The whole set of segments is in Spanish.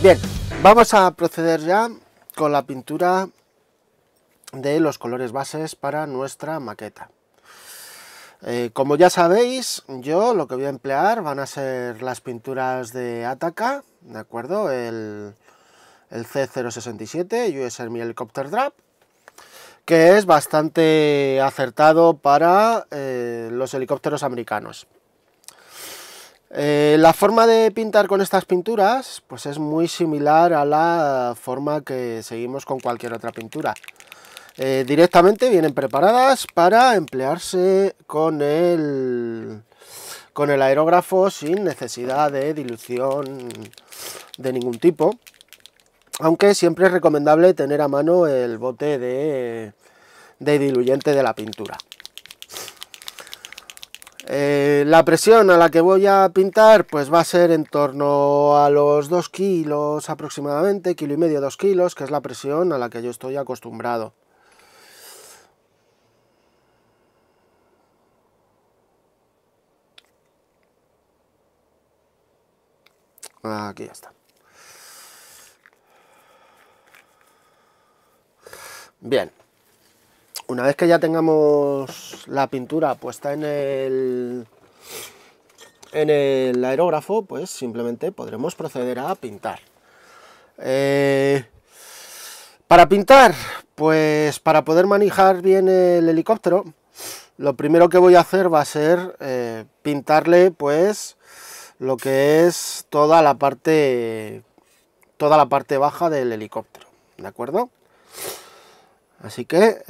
Bien, vamos a proceder ya con la pintura de los colores bases para nuestra maqueta. Como ya sabéis, yo lo que voy a emplear van a ser las pinturas de Ataka, ¿de acuerdo? El C067 US Army Helicopter Drab, que es bastante acertado para los helicópteros americanos. La forma de pintar con estas pinturas pues es muy similar a la forma que seguimos con cualquier otra pintura. Directamente vienen preparadas para emplearse con el aerógrafo sin necesidad de dilución de ningún tipo, aunque siempre es recomendable tener a mano el bote de diluyente de la pintura. La presión a la que voy a pintar pues va a ser en torno a los 2 kilos aproximadamente, 1,5 kilos, 2 kilos, que es la presión a la que yo estoy acostumbrado. Aquí ya está. Bien, una vez que ya tengamos la pintura puesta en el aerógrafo, pues simplemente podremos proceder a pintar. Para pintar, pues para poder manejar bien el helicóptero, lo primero que voy a hacer va a ser pintarle pues lo que es toda la parte baja del helicóptero, ¿de acuerdo? Así que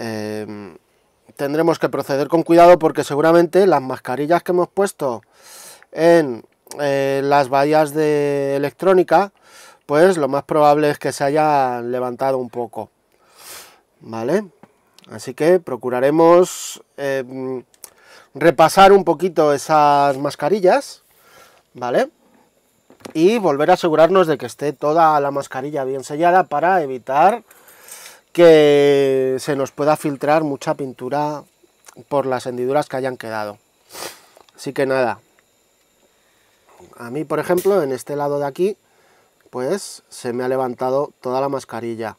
tendremos que proceder con cuidado porque seguramente las mascarillas que hemos puesto en las bahías de electrónica, pues lo más probable es que se hayan levantado un poco, ¿vale? Así que procuraremos repasar un poquito esas mascarillas, ¿vale? Y volver a asegurarnos de que esté toda la mascarilla bien sellada para evitar que se nos pueda filtrar mucha pintura por las hendiduras que hayan quedado. Así que nada, a mí por ejemplo en este lado de aquí pues se me ha levantado toda la mascarilla.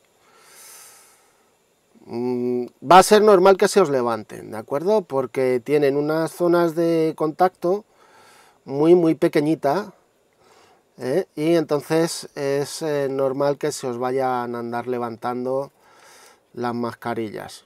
Va a ser normal que se os levanten, ¿de acuerdo? Porque tienen unas zonas de contacto muy pequeñita, y entonces es normal que se os vayan a andar levantando las mascarillas.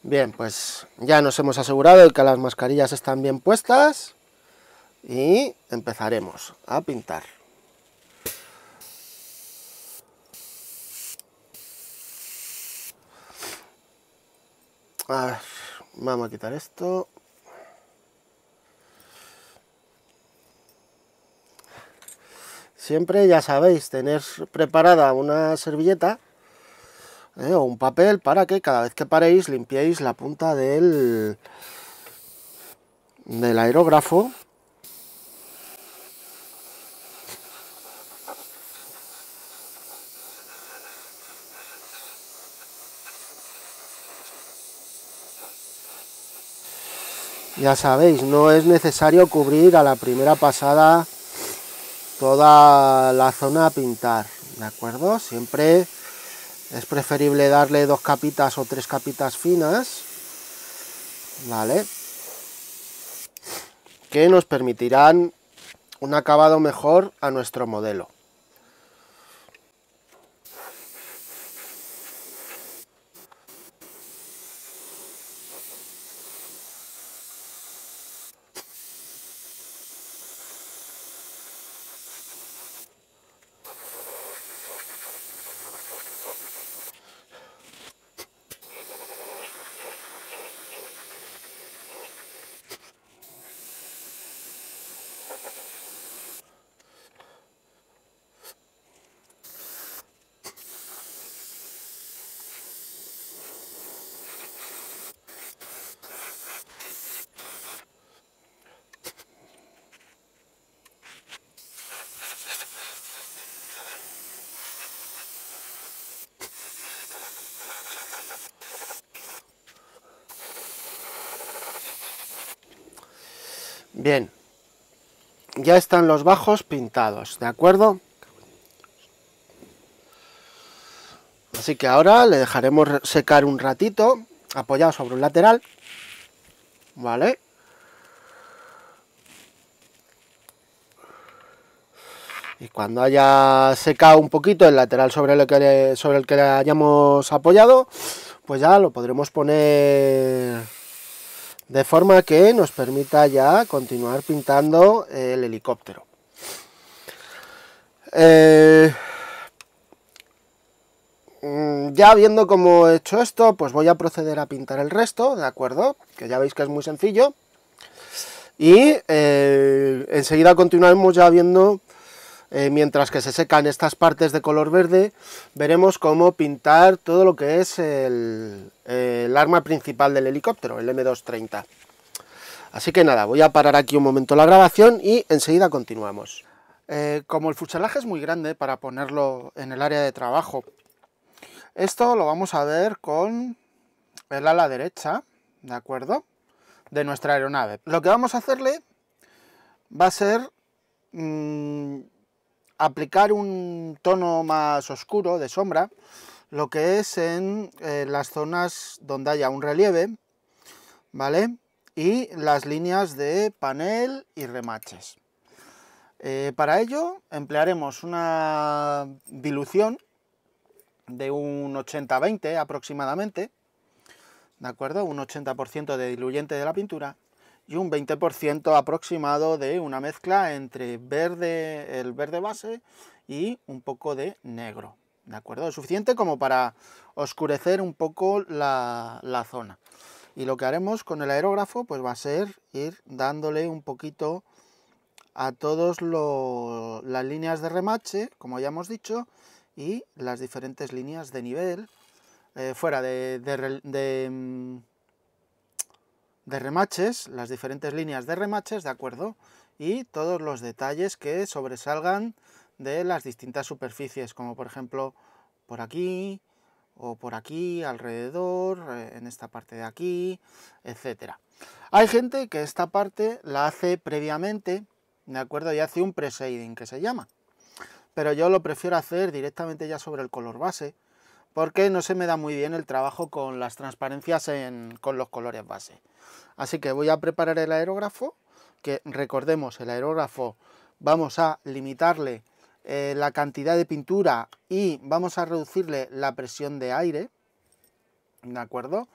Bien, pues ya nos hemos asegurado de que las mascarillas están bien puestas y empezaremos a pintar. A ver, vamos a quitar esto. Siempre, ya sabéis, tener preparada una servilleta o un papel para que cada vez que paréis limpiéis la punta del aerógrafo. Ya sabéis, no es necesario cubrir a la primera pasada toda la zona a pintar, ¿de acuerdo? Siempre es preferible darle 2 capitas o 3 capitas finas, ¿vale? Que nos permitirán un acabado mejor a nuestro modelo. Bien, ya están los bajos pintados, ¿de acuerdo? Así que ahora le dejaremos secar un ratito, apoyado sobre un lateral, ¿vale? Y cuando haya secado un poquito el lateral sobre el que le hayamos apoyado, pues ya lo podremos poner de forma que nos permita ya continuar pintando el helicóptero. Ya viendo cómo he hecho esto, pues voy a proceder a pintar el resto, ¿de acuerdo? Que ya veis que es muy sencillo. Y enseguida continuaremos ya viendo, mientras que se secan estas partes de color verde, veremos cómo pintar todo lo que es el arma principal del helicóptero, el M230. Así que nada, voy a parar aquí un momento la grabación y enseguida continuamos. Como el fuselaje es muy grande para ponerlo en el área de trabajo, esto lo vamos a ver con el ala derecha, ¿de acuerdo?, de nuestra aeronave. Lo que vamos a hacerle va a ser aplicar un tono más oscuro de sombra, lo que es en las zonas donde haya un relieve, ¿vale?, y las líneas de panel y remaches. Para ello emplearemos una dilución de un 80-20 aproximadamente, ¿de acuerdo? Un 80% de diluyente de la pintura y un 20% aproximado de una mezcla entre verde, el verde base y un poco de negro, ¿de acuerdo? Es suficiente como para oscurecer un poco la zona. Y lo que haremos con el aerógrafo pues va a ser ir dándole un poquito a todas las líneas de remache, como ya hemos dicho, y las diferentes líneas de nivel, fuera de remaches, las diferentes líneas de remaches, ¿de acuerdo? Y todos los detalles que sobresalgan de las distintas superficies, como por ejemplo por aquí, o por aquí, alrededor, en esta parte de aquí, etcétera. Hay gente que esta parte la hace previamente, ¿de acuerdo? Y hace un pre-shading, que se llama. Pero yo lo prefiero hacer directamente ya sobre el color base, porque no se me da muy bien el trabajo con las transparencias con los colores base. Así que voy a preparar el aerógrafo, que recordemos, el aerógrafo vamos a limitarle la cantidad de pintura y vamos a reducirle la presión de aire, ¿de acuerdo?,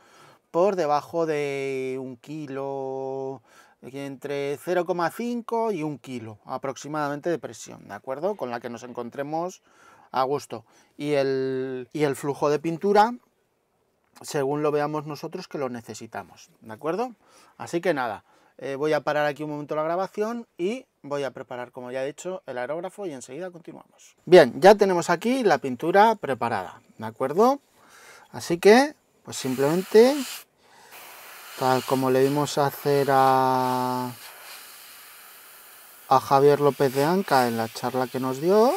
por debajo de 1 kilo, entre 0,5 y 1 kilo aproximadamente de presión, ¿de acuerdo?, con la que nos encontremos a gusto. Y el flujo de pintura, según lo veamos nosotros que lo necesitamos, ¿de acuerdo? Así que nada, voy a parar aquí un momento la grabación y voy a preparar, como ya he dicho, el aerógrafo y enseguida continuamos. Bien, ya tenemos aquí la pintura preparada, ¿de acuerdo? Así que, pues simplemente, tal como le vimos hacer a Javier López de Anca en la charla que nos dio,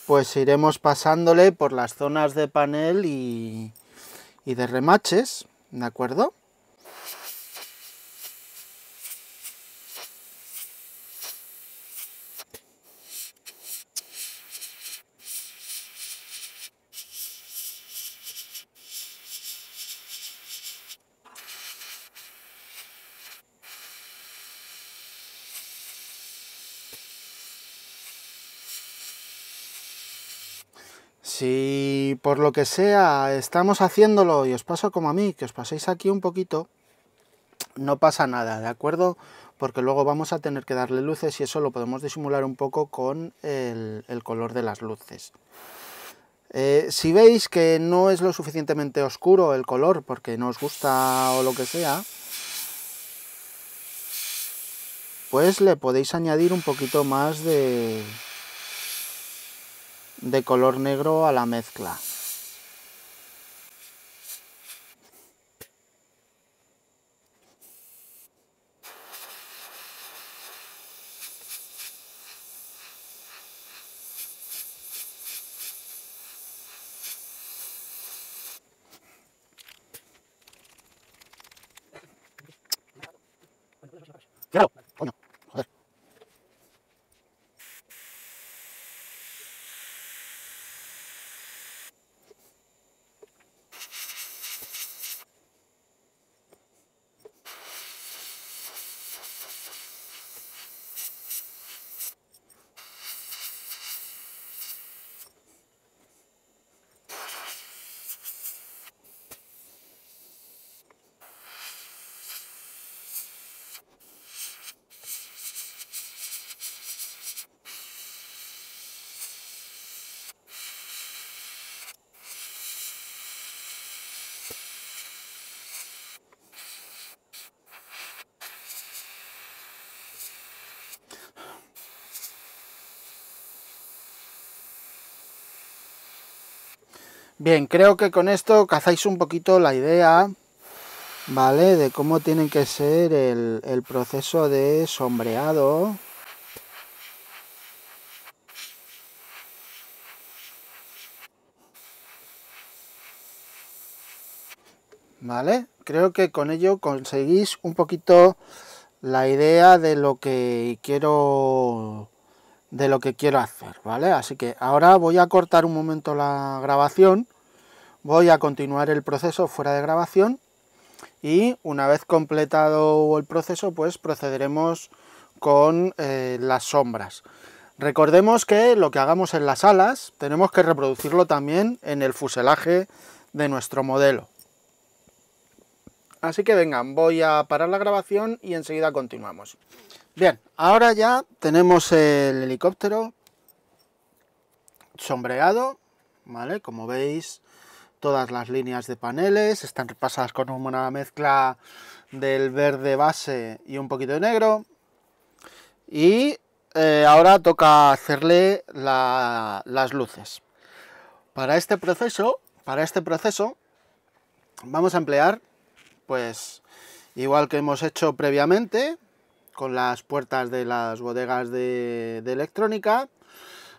pues iremos pasándole por las zonas de panel y de remaches, ¿de acuerdo? Si por lo que sea estamos haciéndolo y os pasa como a mí, que os paséis aquí un poquito, no pasa nada, ¿de acuerdo? Porque luego vamos a tener que darle luces y eso lo podemos disimular un poco con el color de las luces. Si veis que no es lo suficientemente oscuro el color porque no os gusta o lo que sea, pues le podéis añadir un poquito más de color negro a la mezcla. Claro, coño, joder. Bien, creo que con esto cazáis un poquito la idea, ¿vale? De cómo tiene que ser el proceso de sombreado. ¿Vale? Creo que con ello conseguís un poquito la idea de lo que quiero hacer, ¿vale? Así que ahora voy a cortar un momento la grabación, voy a continuar el proceso fuera de grabación y una vez completado el proceso, pues procederemos con las sombras. Recordemos que lo que hagamos en las alas tenemos que reproducirlo también en el fuselaje de nuestro modelo. Así que vengan, voy a parar la grabación y enseguida continuamos. Bien, ahora ya tenemos el helicóptero sombreado, ¿vale? Como veis, todas las líneas de paneles están repasadas con una mezcla del verde base y un poquito de negro. Y ahora toca hacerle las luces. Para este proceso vamos a emplear, pues, igual que hemos hecho previamente, con las puertas de las bodegas de electrónica,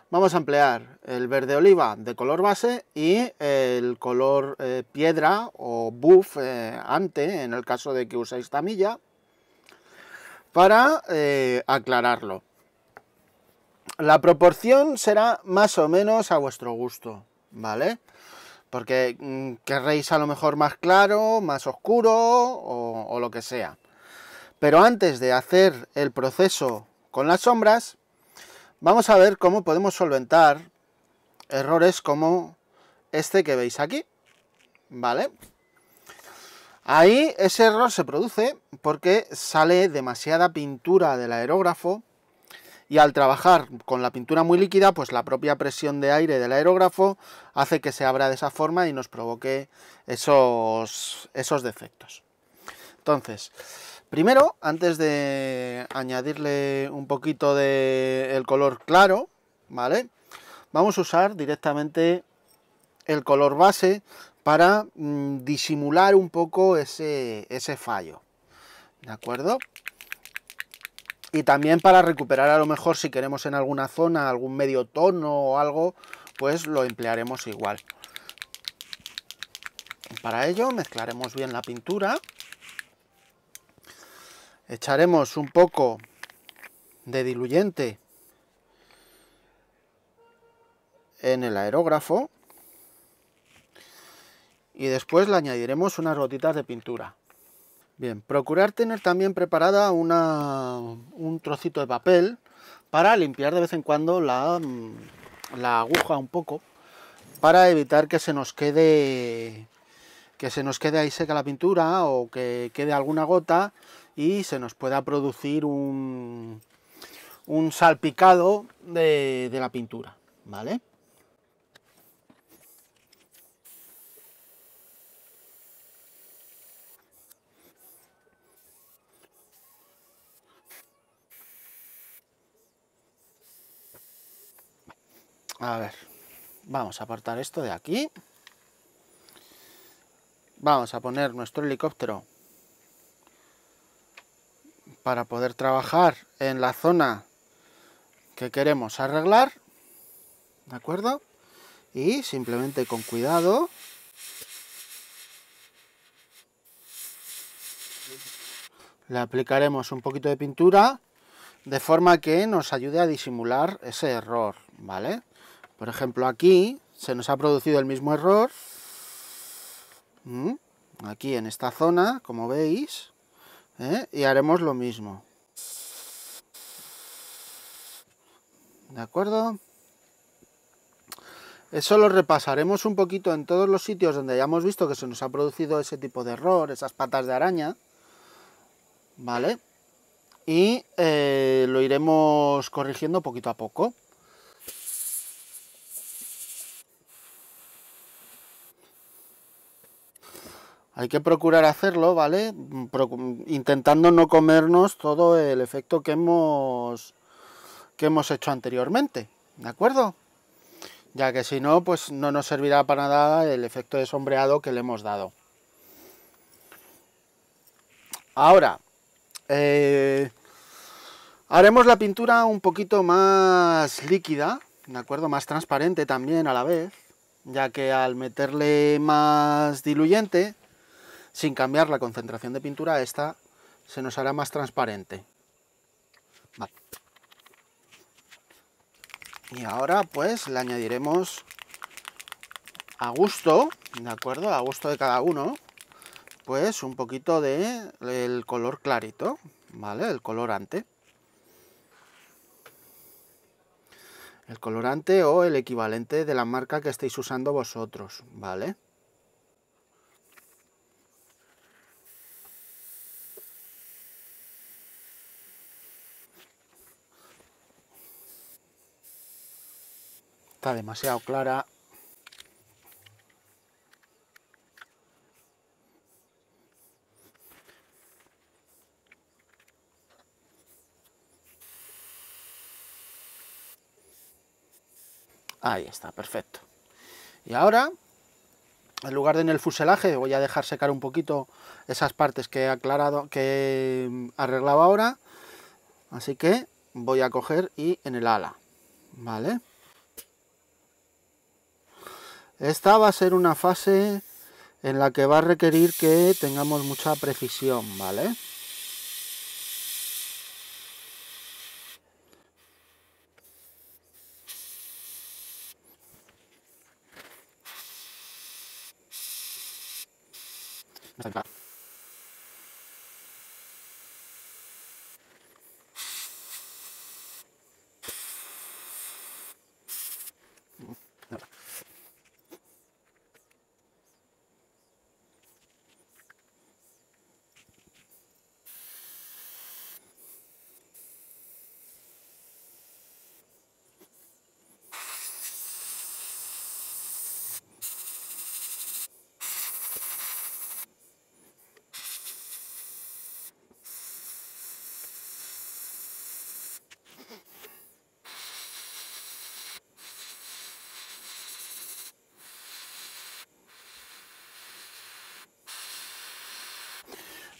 vamos a emplear el verde oliva de color base y el color piedra o buff ante, en el caso de que uséis tamilla, para aclararlo. La proporción será más o menos a vuestro gusto, ¿vale? Porque querréis a lo mejor más claro, más oscuro o lo que sea. Pero antes de hacer el proceso con las sombras, vamos a ver cómo podemos solventar errores como este que veis aquí, ¿vale? Ahí ese error se produce porque sale demasiada pintura del aerógrafo y al trabajar con la pintura muy líquida, pues la propia presión de aire del aerógrafo hace que se abra de esa forma y nos provoque esos defectos. Entonces, primero, antes de añadirle un poquito del color claro, ¿vale? Vamos a usar directamente el color base para disimular un poco ese fallo, ¿de acuerdo? Y también para recuperar a lo mejor si queremos en alguna zona algún medio tono o algo, pues lo emplearemos igual. Para ello mezclaremos bien la pintura. Echaremos un poco de diluyente en el aerógrafo y después le añadiremos unas gotitas de pintura. Bien, procurar tener también preparada un trocito de papel para limpiar de vez en cuando la aguja un poco, para evitar que se nos quede ahí seca la pintura o que quede alguna gota y se nos pueda producir un salpicado de la pintura, ¿vale? A ver, vamos a apartar esto de aquí. Vamos a poner nuestro helicóptero para poder trabajar en la zona que queremos arreglar, ¿de acuerdo? Y simplemente con cuidado Le aplicaremos un poquito de pintura de forma que nos ayude a disimular ese error, ¿vale? Por ejemplo, aquí se nos ha producido el mismo error. Aquí en esta zona, como veis, y haremos lo mismo. ¿De acuerdo? Eso lo repasaremos un poquito en todos los sitios donde hayamos visto que se nos ha producido ese tipo de error, esas patas de araña, ¿vale? Y lo iremos corrigiendo poquito a poco. Hay que procurar hacerlo, ¿vale? Intentando no comernos todo el efecto que hemos hecho anteriormente, ¿de acuerdo? Ya que si no, pues no nos servirá para nada el efecto de sombreado que le hemos dado. Ahora, haremos la pintura un poquito más líquida, ¿de acuerdo? Más transparente también a la vez, ya que al meterle más diluyente, sin cambiar la concentración de pintura, esta se nos hará más transparente. Vale. Y ahora pues le añadiremos a gusto, ¿de acuerdo? A gusto de cada uno, pues un poquito de el color clarito, ¿vale? El colorante. El colorante o el equivalente de la marca que estéis usando vosotros, ¿vale? Está demasiado clara. Ahí está, perfecto. Y ahora, en lugar de en el fuselaje, voy a dejar secar un poquito esas partes que he aclarado, que he arreglado ahora. Así que voy a coger y en el ala, ¿vale? Esta va a ser una fase en la que va a requerir que tengamos mucha precisión, ¿vale?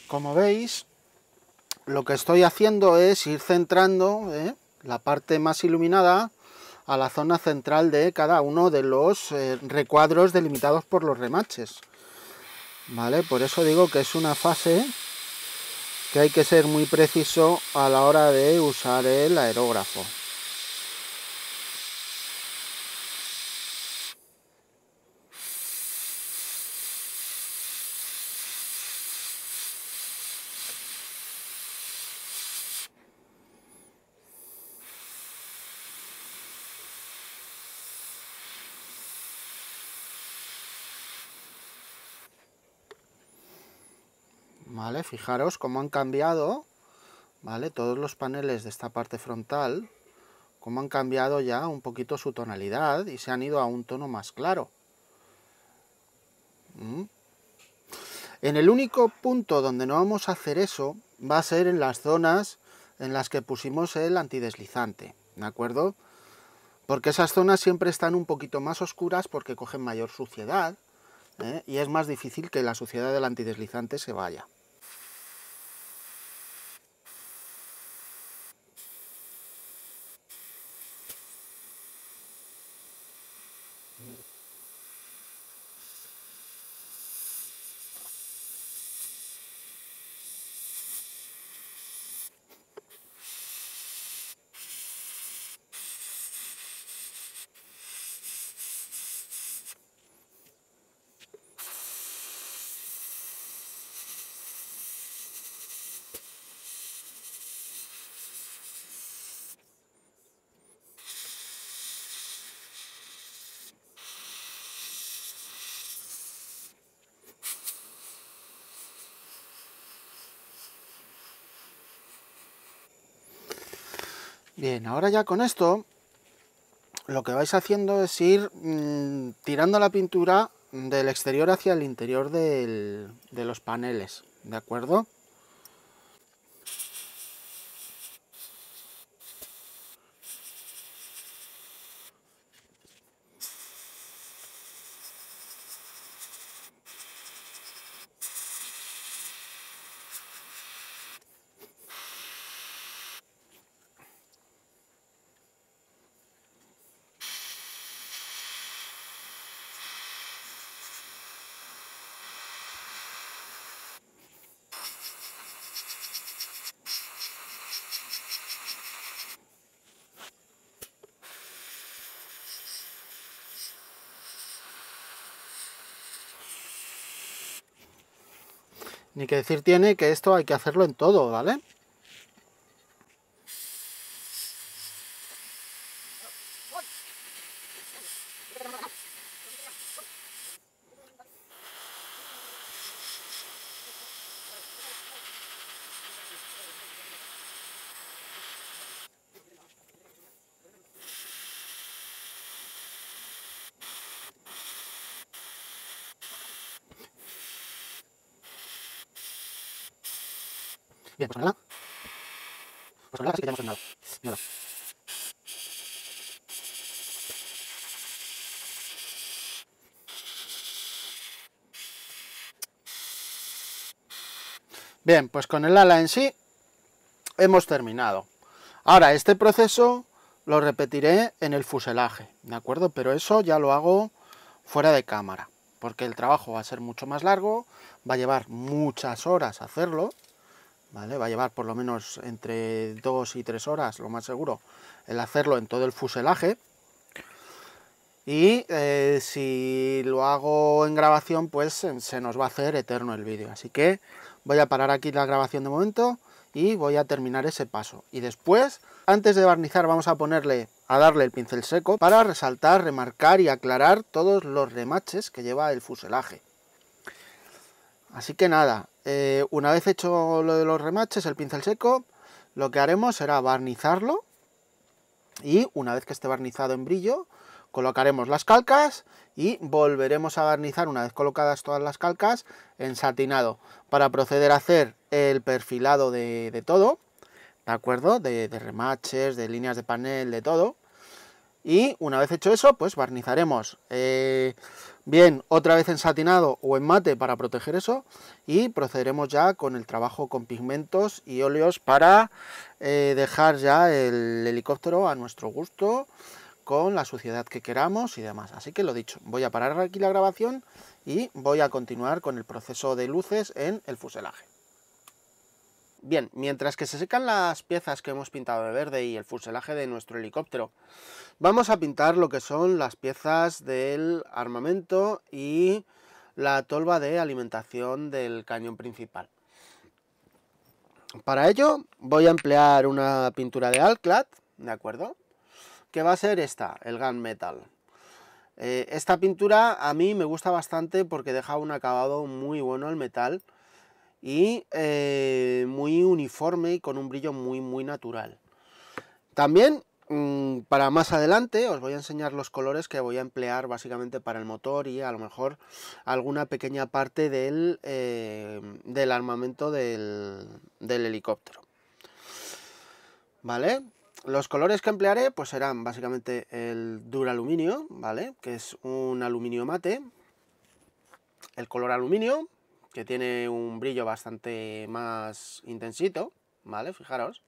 Como veis, lo que estoy haciendo es ir centrando la parte más iluminada a la zona central de cada uno de los recuadros delimitados por los remaches. ¿Vale? Por eso digo que es una fase que hay que ser muy preciso a la hora de usar el aerógrafo. ¿Vale? Fijaros cómo han cambiado, ¿vale? Todos los paneles de esta parte frontal, cómo han cambiado ya un poquito su tonalidad y se han ido a un tono más claro. En el único punto donde no vamos a hacer eso va a ser en las zonas en las que pusimos el antideslizante, ¿de acuerdo? Porque esas zonas siempre están un poquito más oscuras porque cogen mayor suciedad, y es más difícil que la suciedad del antideslizante se vaya. Bien, ahora ya con esto, lo que vais haciendo es ir tirando la pintura del exterior hacia el interior de los paneles, ¿de acuerdo? Ni que decir tiene que esto hay que hacerlo en todo, ¿vale? Bien, pues con el así que ya hemos terminado. Mira. Bien, pues con el ala en sí hemos terminado. Ahora, este proceso lo repetiré en el fuselaje, ¿de acuerdo? Pero eso ya lo hago fuera de cámara, porque el trabajo va a ser mucho más largo, va a llevar muchas horas hacerlo, ¿vale? Va a llevar por lo menos entre 2 y 3 horas, lo más seguro, el hacerlo en todo el fuselaje. Y si lo hago en grabación, pues se nos va a hacer eterno el vídeo. Así que voy a parar aquí la grabación de momento y voy a terminar ese paso. Y después, antes de barnizar, vamos a darle el pincel seco para resaltar, remarcar y aclarar todos los remaches que lleva el fuselaje. Así que nada, una vez hecho lo de los remaches, el pincel seco, lo que haremos será barnizarlo. Y una vez que esté barnizado en brillo, colocaremos las calcas y volveremos a barnizar, una vez colocadas todas las calcas, en satinado, para proceder a hacer el perfilado de todo, ¿de acuerdo? De remaches, de líneas de panel, de todo. Y una vez hecho eso, pues barnizaremos bien otra vez en satinado o en mate para proteger eso, y procederemos ya con el trabajo con pigmentos y óleos para dejar ya el helicóptero a nuestro gusto, con la suciedad que queramos y demás. Así que lo dicho, voy a parar aquí la grabación y voy a continuar con el proceso de luces en el fuselaje. Bien, mientras que se secan las piezas que hemos pintado de verde y el fuselaje de nuestro helicóptero, vamos a pintar lo que son las piezas del armamento y la tolva de alimentación del cañón principal. Para ello voy a emplear una pintura de Alclad, ¿de acuerdo? Que va a ser esta, el Gunmetal. Esta pintura a mí me gusta bastante porque deja un acabado muy bueno al metal y muy uniforme y con un brillo muy natural. También para más adelante os voy a enseñar los colores que voy a emplear básicamente para el motor y a lo mejor alguna pequeña parte del armamento del helicóptero. ¿Vale? Los colores que emplearé pues serán básicamente el Duraluminio, ¿vale? Que es un aluminio mate, el color aluminio, que tiene un brillo bastante más intensito, ¿vale? Fijaros.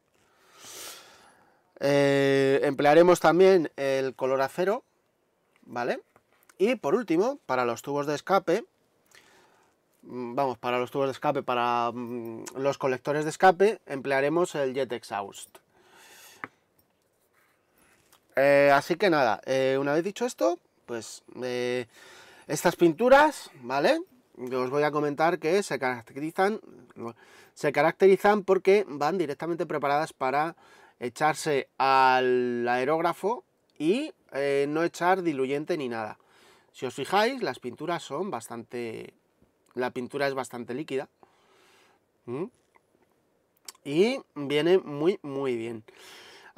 Emplearemos también el color acero, ¿vale? Y por último, para los tubos de escape, para los colectores de escape, emplearemos el Jet Exhaust. Así que nada, una vez dicho esto, pues estas pinturas, ¿vale? Os voy a comentar que se caracterizan porque van directamente preparadas para echarse al aerógrafo y no echar diluyente ni nada. Si os fijáis, las pinturas son bastante... La pintura es bastante líquida. Y viene muy bien.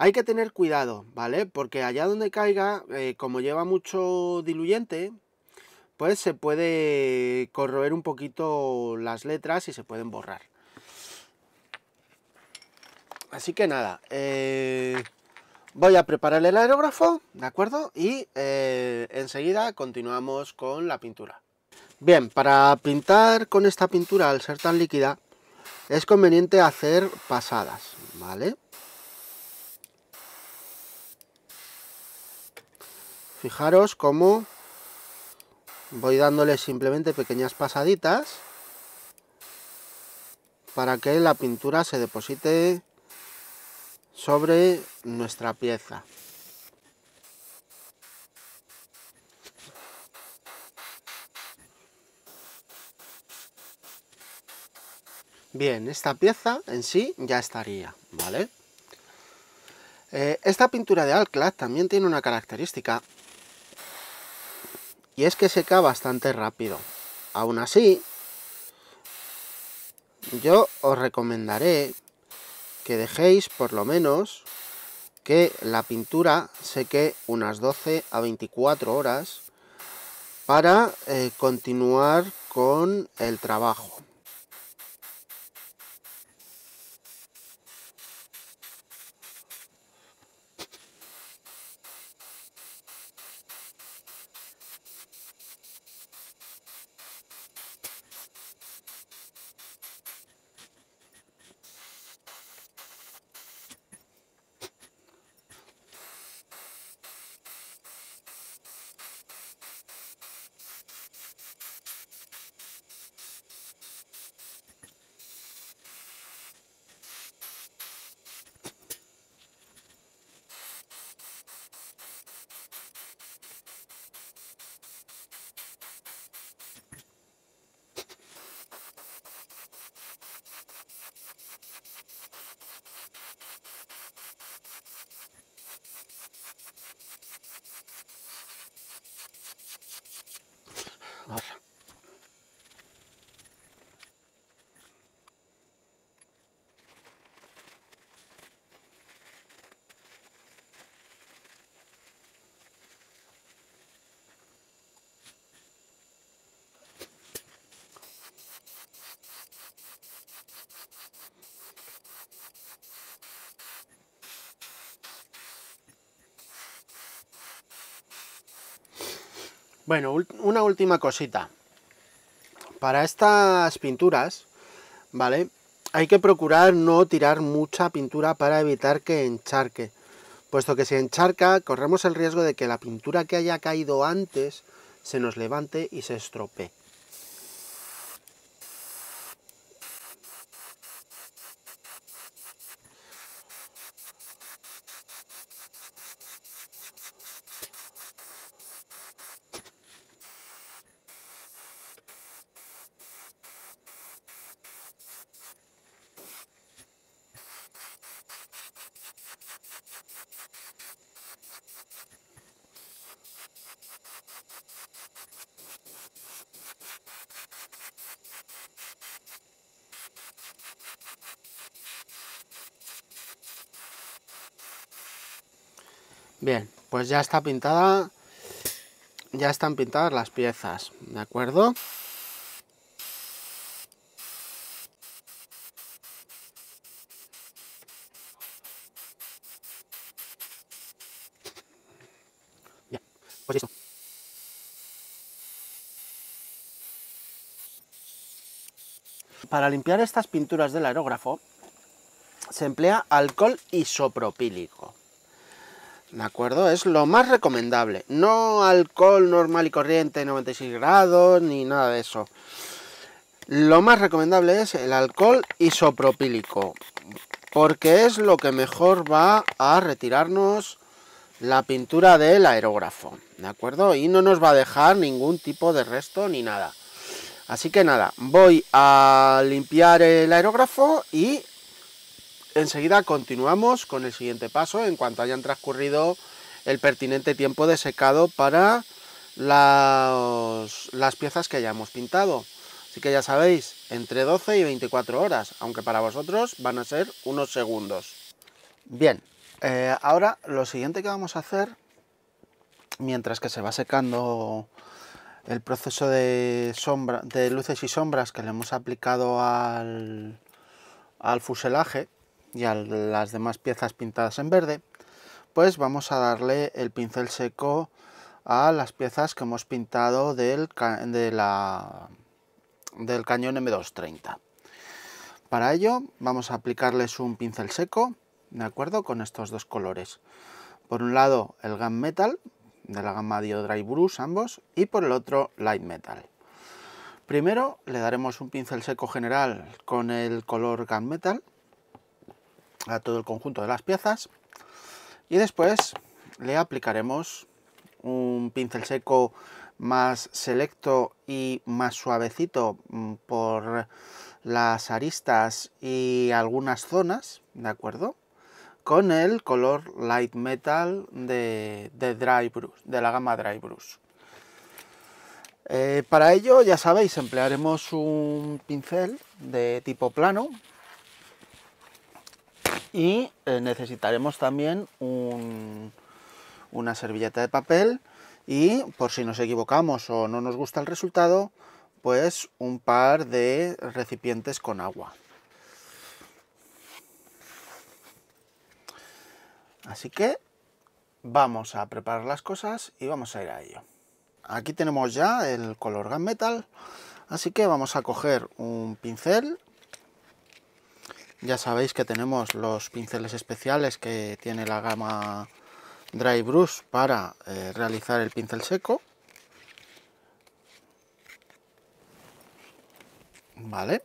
Hay que tener cuidado, ¿vale? Porque allá donde caiga, como lleva mucho diluyente, pues se puede corroer un poquito las letras y se pueden borrar. Así que nada, voy a preparar el aerógrafo, ¿de acuerdo? Y enseguida continuamos con la pintura. Bien, para pintar con esta pintura, al ser tan líquida, es conveniente hacer pasadas, ¿vale? Fijaros cómo voy dándole simplemente pequeñas pasaditas para que la pintura se deposite sobre nuestra pieza. Bien, esta pieza en sí ya estaría, ¿vale? Esta pintura de Alclad también tiene una característica, y es que seca bastante rápido. Aún así, yo os recomendaré que dejéis por lo menos que la pintura seque unas 12 a 24 horas para continuar con el trabajo. Bueno, una última cosita. Para estas pinturas, ¿vale? Hay que procurar no tirar mucha pintura para evitar que encharque, puesto que si encharca corremos el riesgo de que la pintura que haya caído antes se nos levante y se estropee. Bien, pues ya está pintada, ya están pintadas las piezas, ¿de acuerdo? Bien, pues listo. Para limpiar estas pinturas del aerógrafo se emplea alcohol isopropílico. ¿De acuerdo? Es lo más recomendable. No alcohol normal y corriente, 96 grados, ni nada de eso. Lo más recomendable es el alcohol isopropílico, porque es lo que mejor va a retirarnos la pintura del aerógrafo, ¿de acuerdo? Y no nos va a dejar ningún tipo de resto ni nada. Así que nada, voy a limpiar el aerógrafo y enseguida continuamos con el siguiente paso en cuanto hayan transcurrido el pertinente tiempo de secado para las piezas que hayamos pintado. Así que ya sabéis, entre 12 y 24 horas, aunque para vosotros van a ser unos segundos. Bien, Ahora lo siguiente que vamos a hacer, mientras que se va secando el proceso de luces y sombras que le hemos aplicado al fuselaje y a las demás piezas pintadas en verde, pues vamos a darle el pincel seco a las piezas que hemos pintado del cañón M230. Para ello vamos a aplicarles un pincel seco, ¿de acuerdo?, con estos dos colores. Por un lado el Gunmetal, de la gama Dio Dry Brush ambos, y por el otro Light Metal. Primero le daremos un pincel seco general con el color Gunmetal a todo el conjunto de las piezas, y después le aplicaremos un pincel seco más selecto y más suavecito por las aristas y algunas zonas, ¿de acuerdo?, con el color Light Metal de Dry Brush, de la gama Dry Brush. Para ello, ya sabéis, emplearemos un pincel de tipo plano y necesitaremos también una servilleta de papel y, por si nos equivocamos o no nos gusta el resultado, pues un par de recipientes con agua. Así que vamos a preparar las cosas y vamos a ir a ello. Aquí tenemos ya el color Gunmetal, así que vamos a coger un pincel. Ya sabéis que tenemos los pinceles especiales que tiene la gama Dry Brush para realizar el pincel seco. Vale.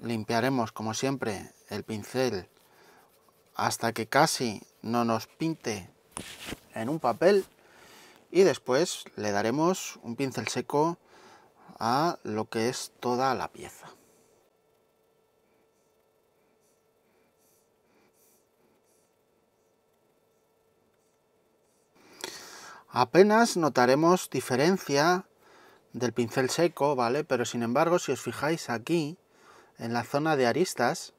Limpiaremos, como siempre, el pincel hasta que casi no nos pinte en un papel y después le daremos un pincel seco a lo que es toda la pieza. Apenas notaremos diferencia del pincel seco, ¿vale? Pero sin embargo, si os fijáis aquí, en la zona de aristas,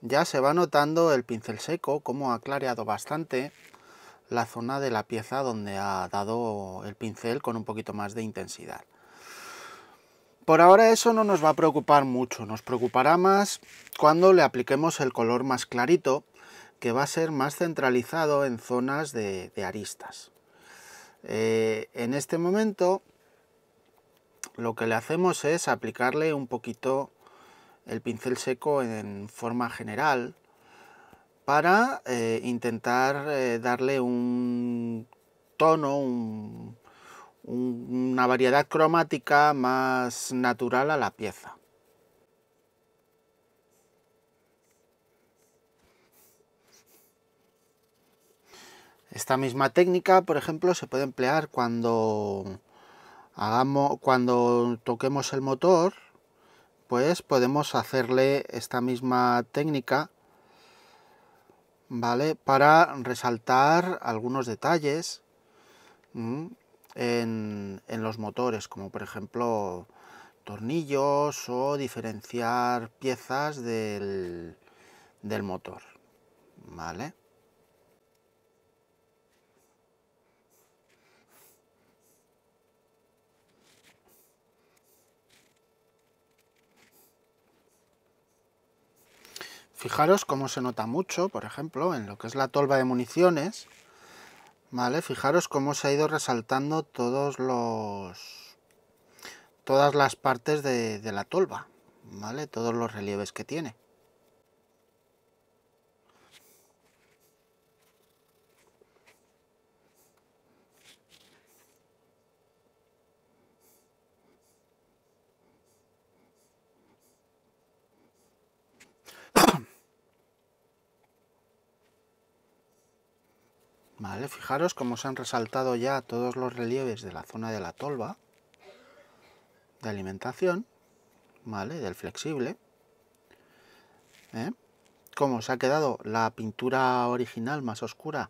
ya se va notando el pincel seco, como ha clareado bastante la zona de la pieza donde ha dado el pincel con un poquito más de intensidad. Por ahora eso no nos va a preocupar mucho, nos preocupará más cuando le apliquemos el color más clarito, que va a ser más centralizado en zonas de aristas. En este momento lo que le hacemos es aplicarle un poquito el pincel seco en forma general para intentar darle un tono, una variedad cromática más natural a la pieza. Esta misma técnica, por ejemplo, se puede emplear cuando toquemos el motor, pues podemos hacerle esta misma técnica, ¿vale?, para resaltar algunos detalles en los motores, como por ejemplo tornillos o diferenciar piezas del motor, ¿vale? Fijaros cómo se nota mucho, por ejemplo, en lo que es la tolva de municiones, ¿vale? Fijaros cómo se ha ido resaltando todas las partes de la tolva, ¿vale? Todos los relieves que tiene. Vale, fijaros cómo se han resaltado ya todos los relieves de la zona de la tolva de alimentación, ¿vale?, del flexible, cómo se ha quedado la pintura original más oscura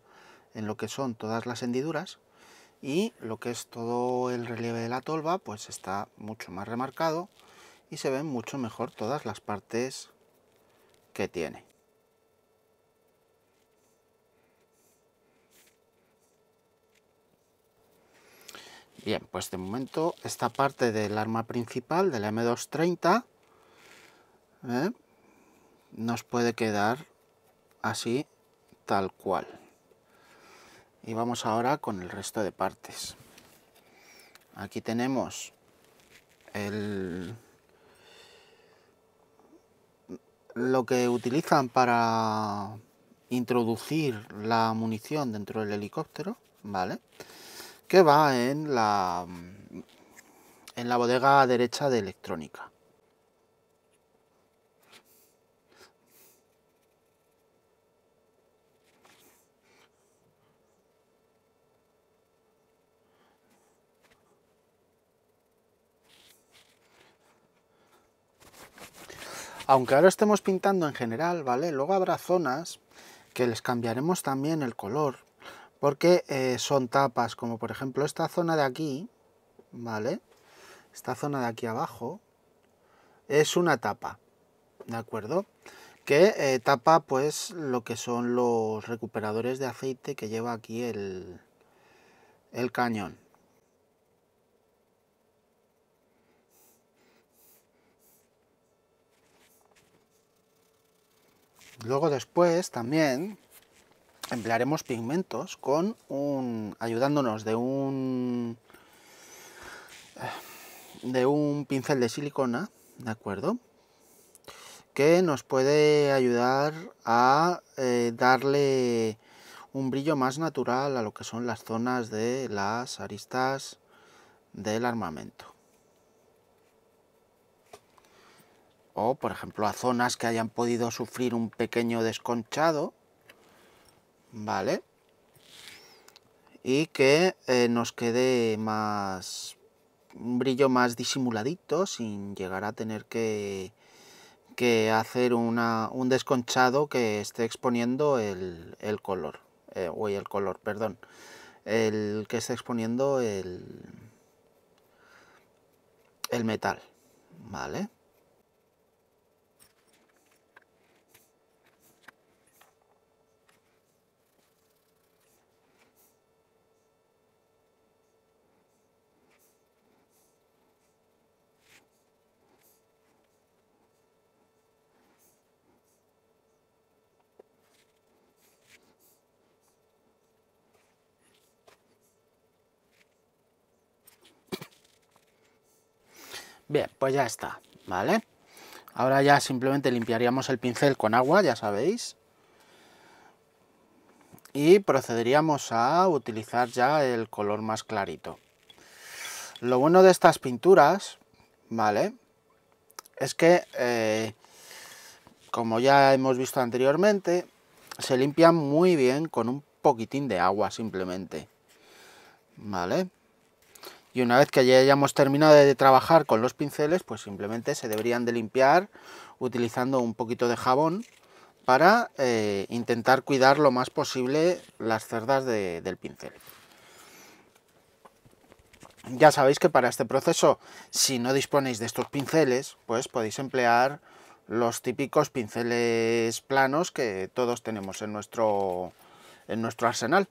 en lo que son todas las hendiduras, y lo que es todo el relieve de la tolva pues está mucho más remarcado y se ven mucho mejor todas las partes que tiene. Bien, pues de momento esta parte del arma principal de la M230 nos puede quedar así tal cual. Y vamos ahora con el resto de partes. Aquí tenemos lo que utilizan para introducir la munición dentro del helicóptero, ¿vale? Que va en la bodega derecha de electrónica. Aunque ahora estemos pintando en general, ¿vale? Luego habrá zonas que les cambiaremos también el color, porque son tapas, como por ejemplo esta zona de aquí, ¿vale? Esta zona de aquí abajo es una tapa, ¿de acuerdo? Que tapa pues lo que son los recuperadores de aceite que lleva aquí el cañón. Luego después también emplearemos pigmentos con ayudándonos de un pincel de silicona, ¿de acuerdo? Que nos puede ayudar a darle un brillo más natural a lo que son las zonas de las aristas del armamento. O, por ejemplo, a zonas que hayan podido sufrir un pequeño desconchado, ¿vale? Y que nos quede un brillo más disimuladito, sin llegar a tener que hacer un desconchado que esté exponiendo el color, el que esté exponiendo el metal, ¿vale? Bien, pues ya está, ¿vale? Ahora ya simplemente limpiaríamos el pincel con agua, ya sabéis. Y procederíamos a utilizar ya el color más clarito. Lo bueno de estas pinturas, ¿vale? Es que, como ya hemos visto anteriormente, se limpian muy bien con un poquitín de agua simplemente, ¿vale? Y una vez que ya hayamos terminado de trabajar con los pinceles, pues simplemente se deberían de limpiar utilizando un poquito de jabón para intentar cuidar lo más posible las cerdas del pincel. Ya sabéis que para este proceso, si no disponéis de estos pinceles, pues podéis emplear los típicos pinceles planos que todos tenemos en nuestro arsenal.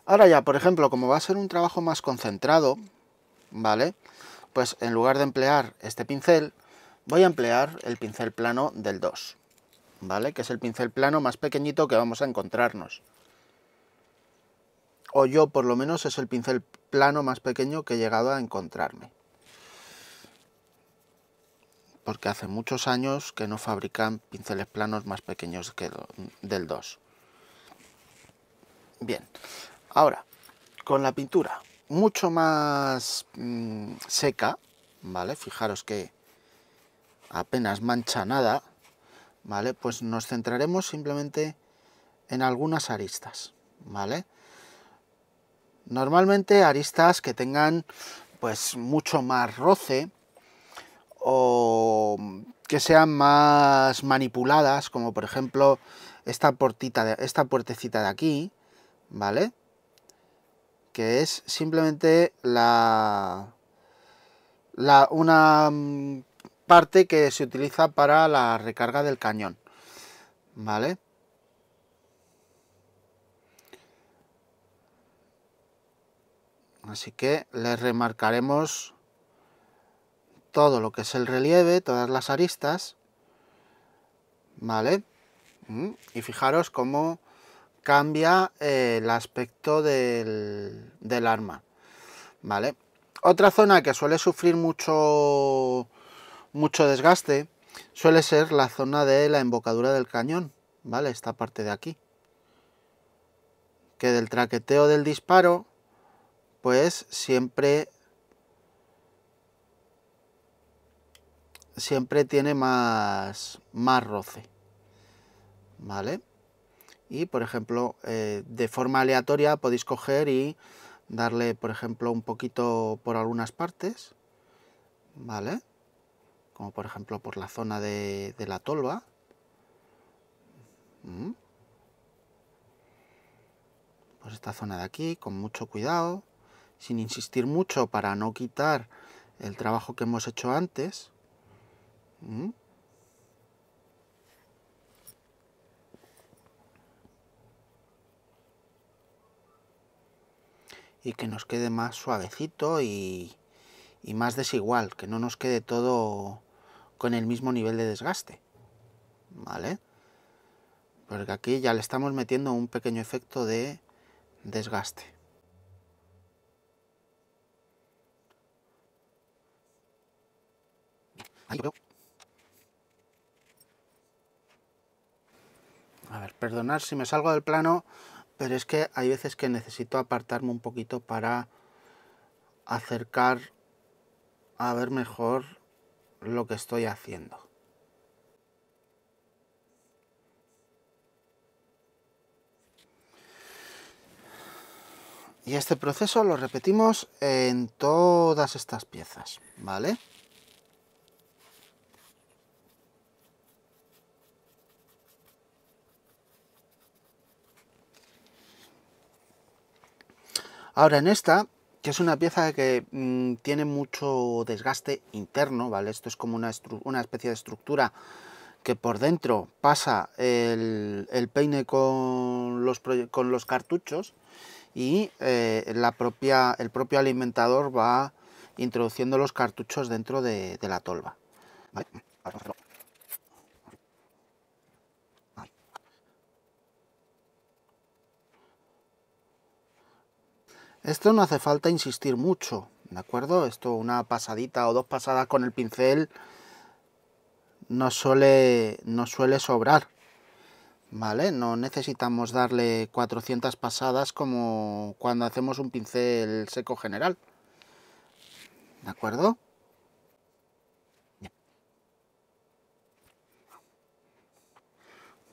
Ahora ya, por ejemplo, como va a ser un trabajo más concentrado, ¿vale? Pues en lugar de emplear este pincel, voy a emplear el pincel plano del 2, ¿vale? Que es el pincel plano más pequeñito que vamos a encontrarnos. O yo, por lo menos, es el pincel plano más pequeño que he llegado a encontrarme. Porque hace muchos años que no fabrican pinceles planos más pequeños que del 2. Bien, ahora, con la pintura mucho más seca, ¿vale? Fijaros que apenas mancha nada, ¿vale? Pues nos centraremos simplemente en algunas aristas, ¿vale? Normalmente aristas que tengan pues mucho más roce o que sean más manipuladas, como por ejemplo esta puertecita de aquí, ¿vale? que es simplemente una parte que se utiliza para la recarga del cañón, ¿vale? Así que le remarcaremos todo lo que es el relieve, todas las aristas, ¿vale? Y fijaros cómo cambia el aspecto del arma, ¿vale? Otra zona que suele sufrir mucho desgaste suele ser la zona de la embocadura del cañón, ¿vale? Esta parte de aquí. Que del traqueteo del disparo, pues siempre tiene más roce, ¿vale? Y, por ejemplo, de forma aleatoria podéis coger y darle, por ejemplo, un poquito por algunas partes, ¿vale? Como por ejemplo por la zona de la tolva. Pues esta zona de aquí, con mucho cuidado, sin insistir mucho para no quitar el trabajo que hemos hecho antes. Y que nos quede más suavecito y más desigual, que no nos quede todo con el mismo nivel de desgaste, ¿vale? Porque aquí ya le estamos metiendo un pequeño efecto de desgaste. Ahí lo veo. A ver, perdonad si me salgo del plano, pero es que hay veces que necesito apartarme un poquito para acercar a ver mejor lo que estoy haciendo. Y este proceso lo repetimos en todas estas piezas, ¿vale? Ahora en esta, que es una pieza que tiene mucho desgaste interno, ¿vale? Esto es como una especie de estructura que por dentro pasa el peine con los cartuchos y el propio alimentador va introduciendo los cartuchos dentro de la tolva, ¿vale? Esto no hace falta insistir mucho, ¿de acuerdo? Esto, una pasadita o dos pasadas con el pincel no suele sobrar, ¿vale? No necesitamos darle 400 pasadas como cuando hacemos un pincel seco general, ¿de acuerdo?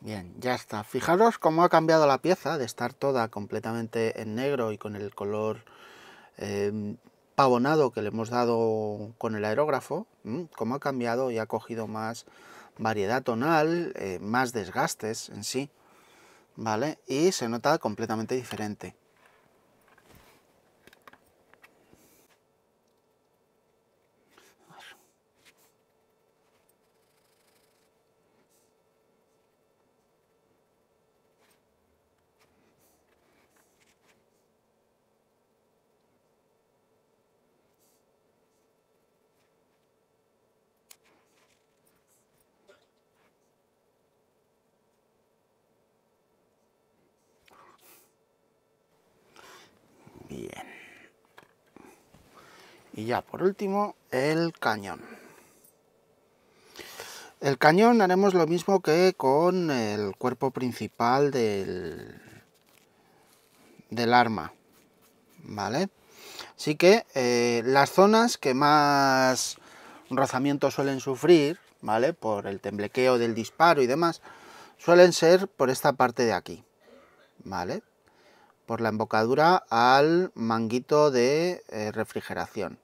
Bien, ya está. Fijaros cómo ha cambiado la pieza de estar toda completamente en negro y con el color pavonado que le hemos dado con el aerógrafo, cómo ha cambiado y ha cogido más variedad tonal, más desgastes en sí, ¿vale? Y se nota completamente diferente. Bien. Y ya por último, el cañón. El cañón haremos lo mismo que con el cuerpo principal del arma, ¿vale? Así que las zonas que más rozamiento suelen sufrir, ¿vale? Por el temblequeo del disparo y demás, suelen ser por esta parte de aquí, ¿vale? Por la embocadura al manguito de refrigeración.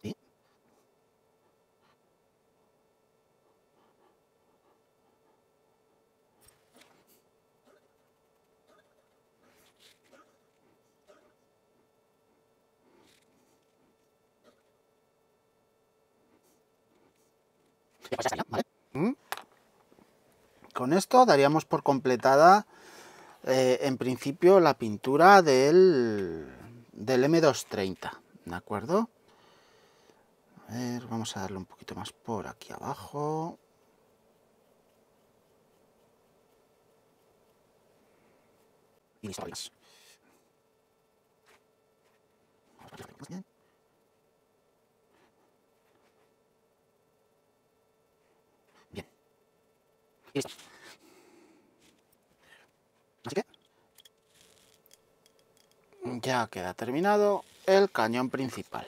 ¿Sí? Con esto daríamos por completada en principio la pintura del M230, ¿de acuerdo? A ver, vamos a darle un poquito más por aquí abajo. Y listo. Bien. Y listo. Así que ya queda terminado el cañón principal.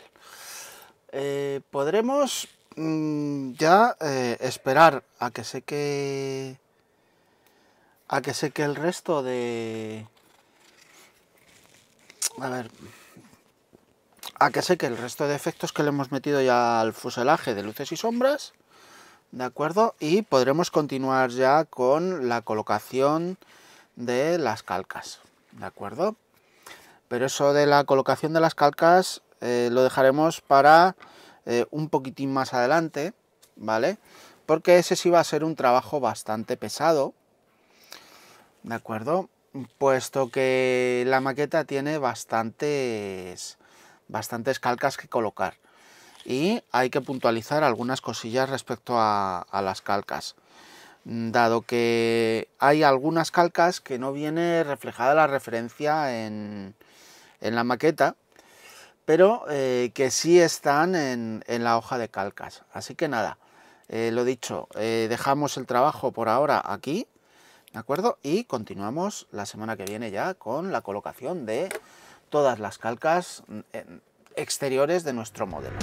Podremos ya esperar a que seque el resto de... A que seque el resto de efectos que le hemos metido ya al fuselaje de luces y sombras, ¿de acuerdo? Y podremos continuar ya con la colocación de las calcas, ¿de acuerdo? Pero eso de la colocación de las calcas lo dejaremos para un poquitín más adelante, ¿vale? Porque ese sí va a ser un trabajo bastante pesado, ¿de acuerdo? Puesto que la maqueta tiene bastantes calcas que colocar. Y hay que puntualizar algunas cosillas respecto a las calcas. Dado que hay algunas calcas que no viene reflejada la referencia en la maqueta, pero que sí están en la hoja de calcas. Así que nada, lo dicho, dejamos el trabajo por ahora aquí, ¿de acuerdo? Y continuamos la semana que viene ya con la colocación de todas las calcas exteriores de nuestro modelo.